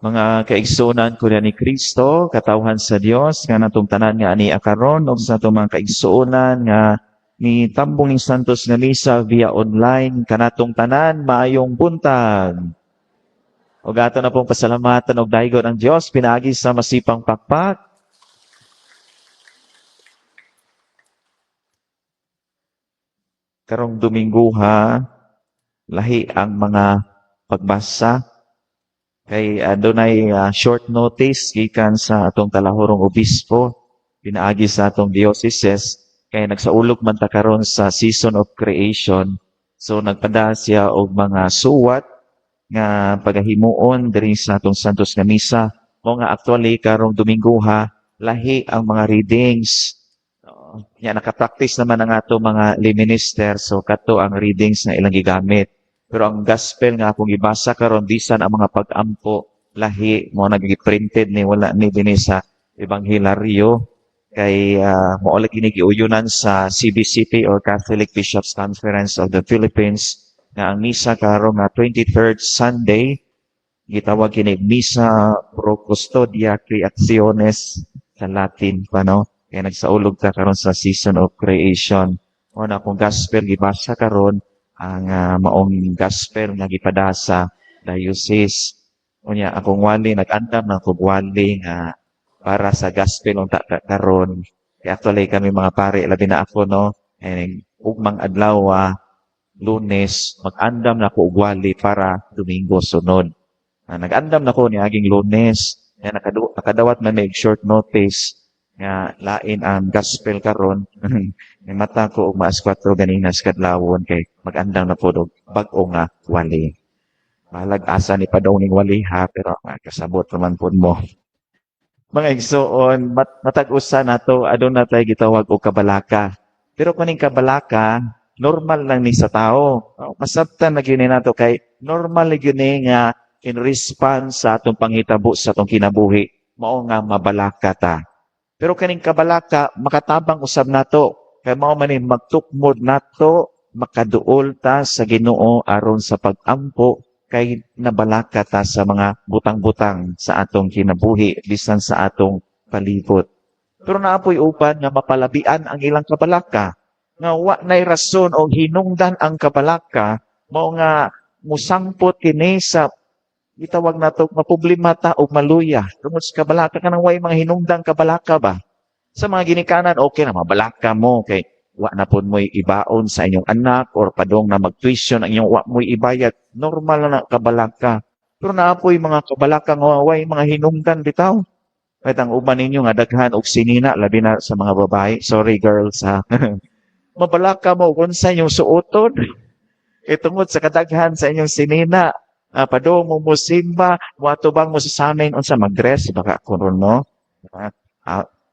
Mga kaigsuonan ko ni Kristo, katawhan sa Dios nga natong tanan nga ani akaron ug sa atong mga kaigsuonan nga ni tambong ni Santos nga misa via online kanatong tanan maayong buntag. Ug ato na pong pasalamatan og daygon ang Dios pinaagi sa masipang pakpak. Karong Domingo lahi ang mga pagbasa kay adunay short notice gikan sa atong talahurong obispo pinaagi sa atong diocese kay nagsaulog man ta karon sa season of creation, so nagpada siya og mga suwat nga pagahimuon diri sa atong Santos nga misa. Mo nga actually karong Domingo lahi ang mga readings. Nya nakapractice naman ang ato mga lay minister, so kato ang readings na ilang gigamit. Pero ang gospel nga akong ibasa karon bisan ang mga pag-ampo lahi mo naggi-printed ni wala ni dinhi sa ebanghelaryo kay mo ulit ginigiuyunan sa CBCP or Catholic Bishops Conference of the Philippines nga ang misa karong 23rd Sunday gitawag kini Misa Pro Custodia Creationes sa Latin pa no. Kaya nagsaulog ta karon sa season of creation. O na kung gospel gibasa karon ang maong gospel nga gipada sa diocese. Unya akong wali nag-andam na akong wali nga para sa gospel ng karon. Kaya actually kami mga pare labi na ako no. And ugmang adlaw Lunes mag-andam na ako og wali para Domingo sunod. Nag-andam na ko ni aging Lunes. Kaya nakadawat man may short notice nga lain ang gospel karon. May mata ko og maas 4 ganina sa kadlawon kay mag-andam na po og bag-o nga wali. Malag-asa ni pa daw ning wali pero kasabot naman po mo. Mga igsoon, matag-usa nato aduna tay gitawag og kabalaka. Pero kuning kabalaka normal lang ni sa tao. Masabtan na gyud nato kay normal gyud ni nga in response sa atong panghitabo sa atong kinabuhi mao nga mabalaka ta. Pero kaning kabalaka, makatabang usab nato. Kaya mao man magtukmod nato, makaduol ta sa Ginoo aron sa pag-ampo kay nabalaka ta sa mga butang-butang sa atong kinabuhi bisan sa atong palibot. Pero naapoy upan nga mapalabian ang ilang kabalaka. Nga wa nay rason o hinungdan ang kabalaka, mao nga musangpot kini sa gitawag nato maproblema ta og maluya tungod sa kabalaka kanang way mga hinungdang kabalaka ba sa mga ginikanan okay na mabalaka mo kay wa na pud mo'y ibaon sa inyong anak or padong na mag-tuition ang inyong wa mo'y ibayad normal na kabalaka. Pero naapoy mga kabalaka nga way mga hinungdan bitaw kahit ang uban ninyo nga daghan og sinina labi na sa mga babae, sorry girls mabalaka mo kung sa inyong suoton kay tungod sa kadaghan sa inyong sinina. Padong mo musimba, watubang mo sa samin, unsa mag-dress, baka kuno no?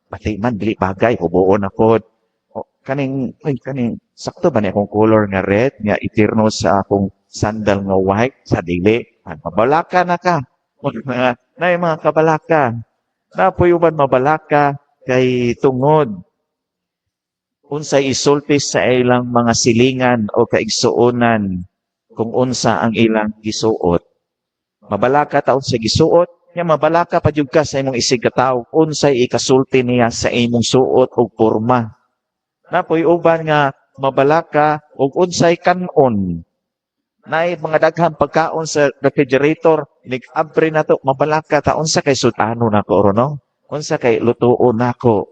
Pati man, dili bagay, hubuon ako. Kaning, sakto ba niya akong color nga red, nga itirno sa akong sandal nga white, sa dili. Mabalaka na ka. Na yung mga kabalaka. Napuyuban mabalaka kay tungod. Unsay isulti sa ilang mga silingan o kaigsuonan kung unsa ang ilang gisuot. Mabalaka taon sa gisuot, nya mabalaka pa jud ka sa imong isig katawo unsay ikasulti niya sa imong suot og porma. Napoy uban nga mabalaka og unsay kanon. Nay mga daghang pagkaon sa refrigerator, nig-abre na to, mabalaka ta unsa kay sultano nako oro no? Unsa kay lutuon nako.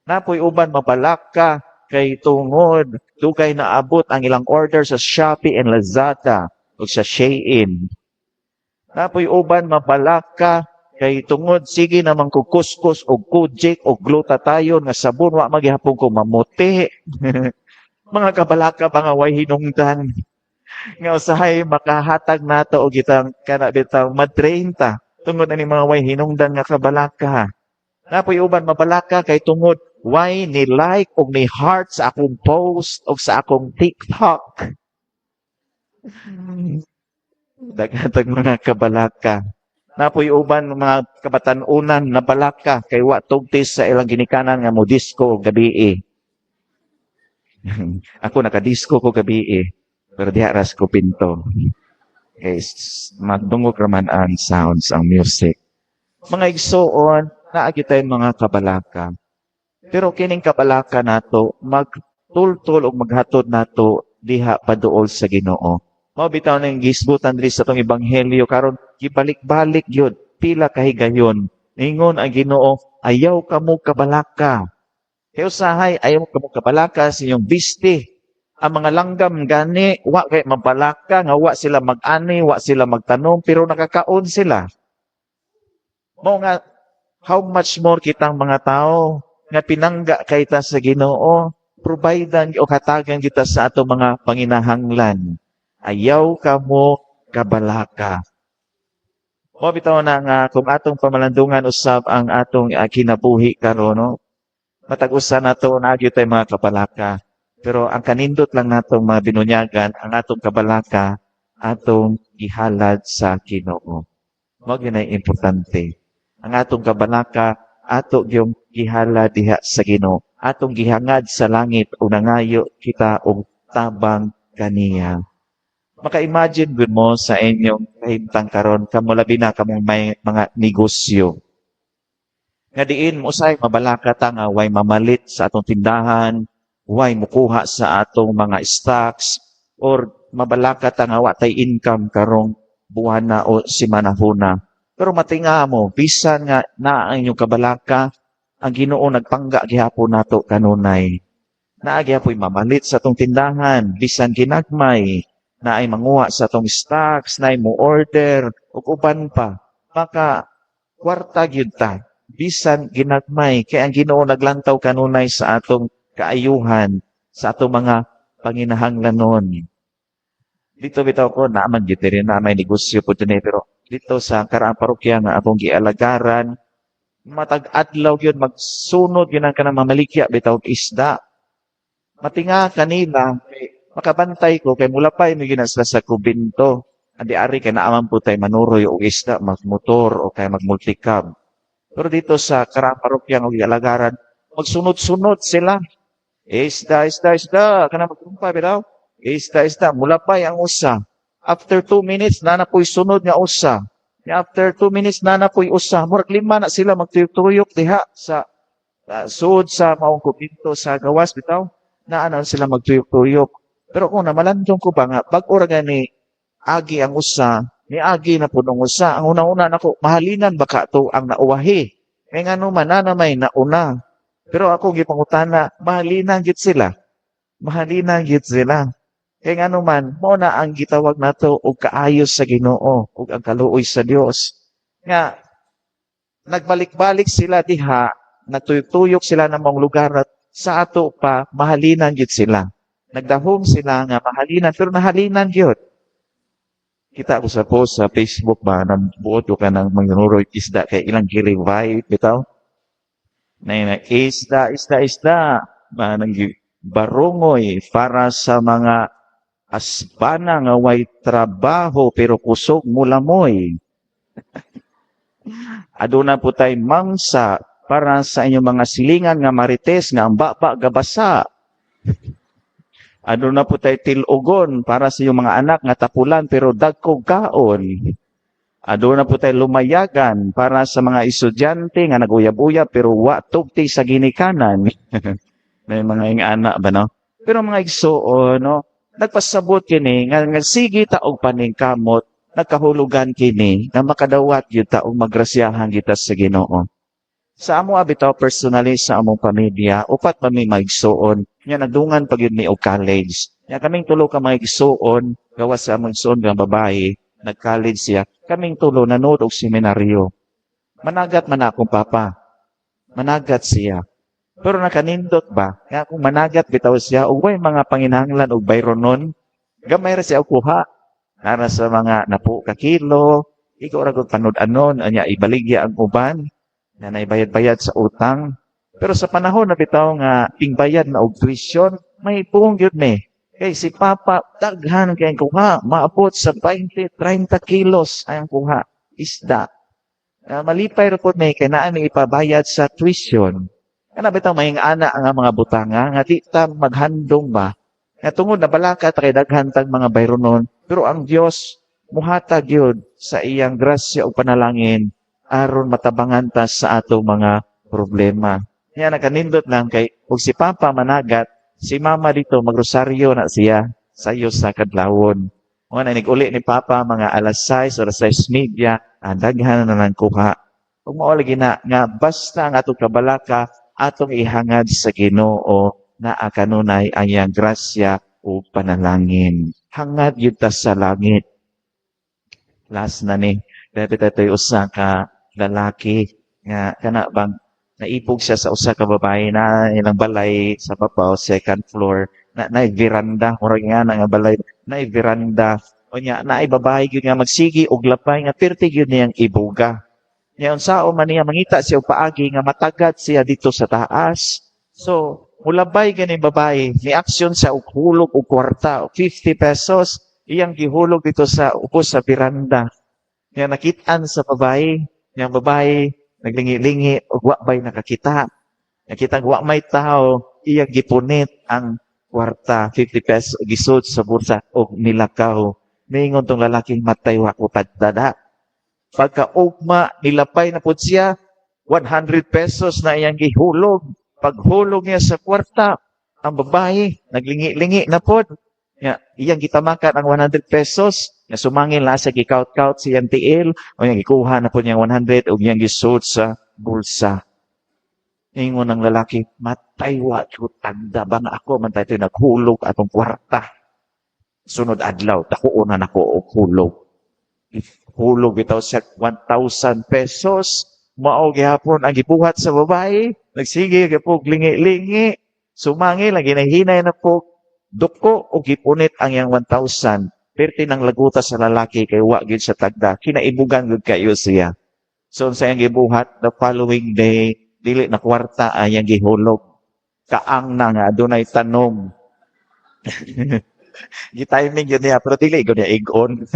Napoy uban mabalaka kay tungod dugay naabot ang ilang order sa Shopee and Lazada o sa Shein. Napoy uban mabalaka kay tungod sige namang ko kuskus o kujik o glutathione nga sabon wa magihapon ko mamuti. Mga kabalaka pa nga way hinungdan. Nga usahay makahatag nato og itang kana bitaw madrain ta tungod ani mga way hinungdan nga kabalaka. Napoy uban mabalaka kay tungod why ni like o ni heart sa akong post o sa akong TikTok. Dagatag mga kabalaka. Napoy uban mga kabatan-unan na balaka kay wa tugtis sa ilang ginikanan nga mo disco gabi. Ako nakadisco ko gabi pero diha ras ko pinto. kay magdungog raman ang sounds, ang music. Mga igsoon, naagi tayong mga kabalaka. Pero kining kabalaka nato, magtultol o maghatod nato diha paduol sa Ginoo. Mao bitaw ning gisbutan diri sa tong ebanghelyo karon gibalik-balik gyud pila ka higayon. Ningon ang Ginoo, ayaw kamo kabalaka. Kaya usahay, ayaw kamo kabalaka sa inyong biste. Ang mga langgam gani, wa kay mabalaka, nga wa sila mag-ani, wa sila magtanom, pero nakakaon sila. Mao nga, how much more kitang mga tao nga pinangga kay ta sa Ginoo, providean o katagan kita sa ato mga panginahanglan. Ayaw kamo kabalaka. O bitaw na nga kung atong pamalandungan usab ang atong kinabuhi karon, no? Matag-usa nato na gyud tay mga kabalaka. Pero ang kanindot lang natong mga binunyagan, ang atong kabalaka atong ihalad sa Ginoo. Mao gyud ay importante. Ang atong kabalaka ato gyung gihalad diha sa Ginoo. Atong gihangad sa langit o nangayo kita og tabang kaniya. Maka-imagine gud mo sa inyong kahimtang karon kamo labi na kamong may mga negosyo. Nga diin mo usay mabalaka ta nga way mamalit sa atong tindahan, way mukuha sa atong mga stocks, or mabalaka ta nga wa tay income karong buwana o simanahuna. Pero matinga mo, bisan nga na ang inyong kabalaka, ang Ginoo nagpangga gihapon nato kanunay. Naa gyapon mamalit sa atong tindahan, bisan ginagmay, na ay manguha sa atong stocks, na ay mo order, ug uban pa. Maka kwarta gyud ta, bisan ginagmay, kay ang Ginoo naglantaw kanunay sa atong kaayuhan, sa atong mga panginahanglanon. Dito bitaw ko, naaman gyud rin na may negosyo po din pero dito sa karaang parokya nga akong gialagaran, matag-adlaw yun, magsunod yun ang kanang mamalikya, bitaw isda. Matinga kanila, makabantay ko, kay mula pa yun sila sa kubinto. Andi-ari kay naaman po tayo manuroy o isda, magmotor o kay magmulticab. Pero dito sa karaang parokya nga gialagaran, magsunod-sunod sila. Isda, kanang magkumpa, bitaw. Isda, mula pa ang usa. After 2 minutes, nanapoy sunod nga usa. After 2 minutes, nanapoy usa. Murag 5 na sila magtuyok diha sa suod sa maong kubinto sa gawas, bitaw. Naanan sila magtuyok-tuyok. Pero kung namalandong ko ba nga, bag-ora gani, agi ang usa, ni agi na punong usa. Ang una-una nako, mahalinan ba ka to ang nauwahi? Kaya nga naman, nanamay nauna. Pero ako gipangutana, mahalinan git sila. Mahalinan git sila. Kaya nga naman, mo na ang gitawag nato og kaayos sa Ginoo, og ang kaluoy sa Dios. Nga, nagbalik-balik sila diha, nagtuyok-tuyok sila ng mga lugar at sa ato pa, mahalinan gid sila. Nagdahom sila nga mahalinan, pero nahalinan gyud. Kita ko sa post sa Facebook ba, nabuot ko ka ng manginuroy isda kay ilang gi-revive, bitaw. Na isda. Nang barungoy para sa mga asbana nga way trabaho pero kusog mulamoy. Aduna po tay mangsa para sa inyong mga silingan nga marites nga ang baba gabasa. Aduna po tay tilugon para sa inyong mga anak nga tapulan pero dagkog kaon. Aduna po tay lumayagan para sa mga estudyante nga naguyab-uyab pero wa tugti sa ginikanan. May mga anak ba no? Pero mga igsuon no, nagpasabot kini nga sige ta og paningkamot, nagkahulugan kini nga makadawat gyud ta og magrasyahan kita sa Ginoo. Sa amo bitaw personally sa among pamilya, upat pa may maigsuon. Nya nagdungan pag yun ni og college. Nya kaming tulo ka maigsuon, gawas sa among igsuon nga babae, nag-college siya. Kaming tulo nanood og seminaryo. Managat man akong papa. Managat siya. Pero nakanindot ba? Kaya kung managat bitaw siya, ug way mga panginahanglan og bayronon, gamay ra siya og kuha. Para sa mga napo ka kilo, ikaw ra gud panud-anon, anya ibaligya ang uban, na naibayad-bayad sa utang. Pero sa panahon na bitaw nga pingbayad na og tuition, may puong yun Kay si Papa, daghan kayang kuha, maabot sa 20-30 kilos ang kuha, isda. Malipay rin po kay naan ipabayad sa tuition. Kana bitaw may ana ang mga butanga, nga di ta maghandong ba? Nga tungod na balaka kay daghan tag mga bayronon, pero ang Dios muhatag yun sa iyang grasya o panalangin aron matabangan ta sa atong mga problema. Yan, nakanindot lang kay kung si Papa managat, si Mama dito magrosaryo na siya sa iyo sa kadlawon. O na uli ni Papa mga alas 6 or 6:30, daghan na lang kuha. Kung mao lagi na nga basta ang atong kabalaka atong ihangad sa Ginoo na kanunay ang iyang grasya o panalangin. Hangad yun ta sa langit. Last na ni, dapat ito'y usa ka lalaki nga kana bang naipog siya sa usa ka babae na ilang balay sa babaw, second floor, na veranda, murag nga nga balay, na veranda, o niya, na babae yun nga magsigi og lapay nga perti yun niyang ibuga. Ngayon sao man niya mangita siya og paagi nga matagad siya dito sa taas. So, mulabay ganing babae, ni aksyon sa og hulog og kwarta, og 50 pesos, iyang gihulog dito sa upo sa veranda. Nga nakitaan sa babae, yang babae naglingi-lingi og wa bay nakakita. Nakita wa may tao, iyang gipunit ang kwarta, 50 pesos gisud sa bulsa og nilakaw. Mingon tong lalaking matay wa ko tagdada. Pagka-ugma, nilapay na po siya, 100 pesos na iyang gihulog. Paghulog niya sa kwarta, ang babae, naglingi-lingi na po. Iyang gitamakan ang 100 pesos, na sumangin lang sa gikaut-kaut siyang tiil, o iyang gikuha na po niyang 100, o iyang gisuot sa bulsa. Ingon ng lalaki, matay wa ko tagda, bang ako, man tayo naghulog atong kwarta. Sunod adlaw, takuunan ako og hulog. Hulog bitaw siya 1,000 pesos. Mao gihapon ang gibuhat sa babae. Nagsige gapog lingi-lingi. Sumangi lagi nahinay na po. Duko o gipunit ang yang 1,000. Perti ng laguta sa lalaki kay wa gyud siya tagda. Kinaibugan gyud kayo siya. So sa iyang gibuhat the following day, dili na kwarta ang iyang gihulog. Kaang na nga adunay tanom. Gitiming yun niya pero dili gyud niya igon.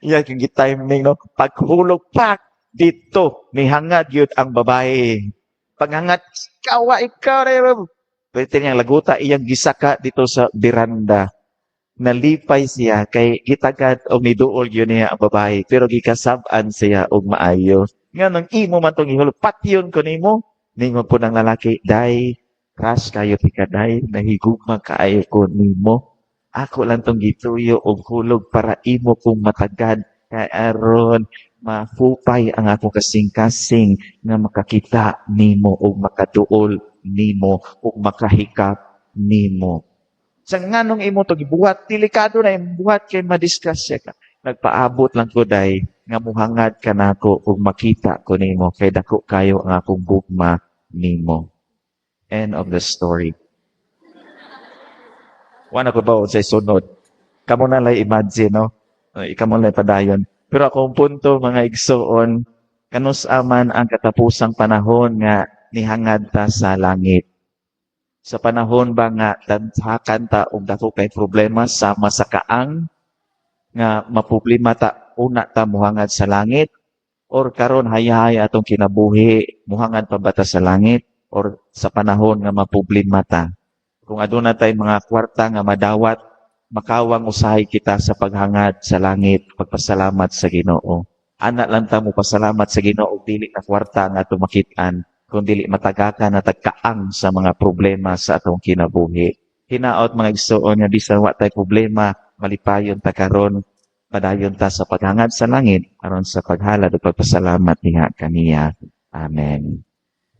Iya yung gitiming, no? Paghulog, pak! Dito, nihangad yun ang babae. Paghangad, ikaw, pwede niyang laguta, iyang gisaka dito sa beranda. Nalipay siya, kay gitagad o niduol yun niya ang babae. Pero gikasabaan siya og maayo. Nga nang imo man itong ihulog, patyon ko nimo. Nimo po ng lalaki, day, crush kayo tika, day, nahigugma kaayo ko nimo. Ako lang tong gituyo og hulog para imo kong matagad kay aron mafupay ang ako kasing-kasing nga makakita nimo og makaduol nimo og makahikap nimo. Sa nganong imo to gibuhat, delikado na imong buhat kay madisgrasya ka. Nagpaabot lang ko day nga muhangad ka nako og makita ko nimo kay dako kayo ang akong gugma nimo. End of the story. Wala ko ba sa sunod? Kamo na lang imagine, no? Ikaw mo lang padayon. Pero akong punto, mga igsoon, kanus aman ang katapusang panahon nga nihangad ta sa langit. Sa panahon ba nga tadhakan ta og dako kay problema sama sa kaang nga maproblema ta una ta muhangad sa langit or karon hayahay atong kinabuhi muhangad pa ba ta sa langit or sa panahon nga maproblema ta. Kung aduna tay mga kwarta nga madawat, makawang usahay kita sa paghangad sa langit, pagpasalamat sa Ginoo. Ana lang ta mo pasalamat sa Ginoo dili na kwarta nga atong makitaan, kung dili matagakan na tagkaang sa mga problema sa atong kinabuhi. Hinaot mga igsoon nga bisan wa tay problema, malipayon ta karon, padayon ta sa paghangad sa langit aron sa paghalad ug pagpasalamat niya kaniya. Amen.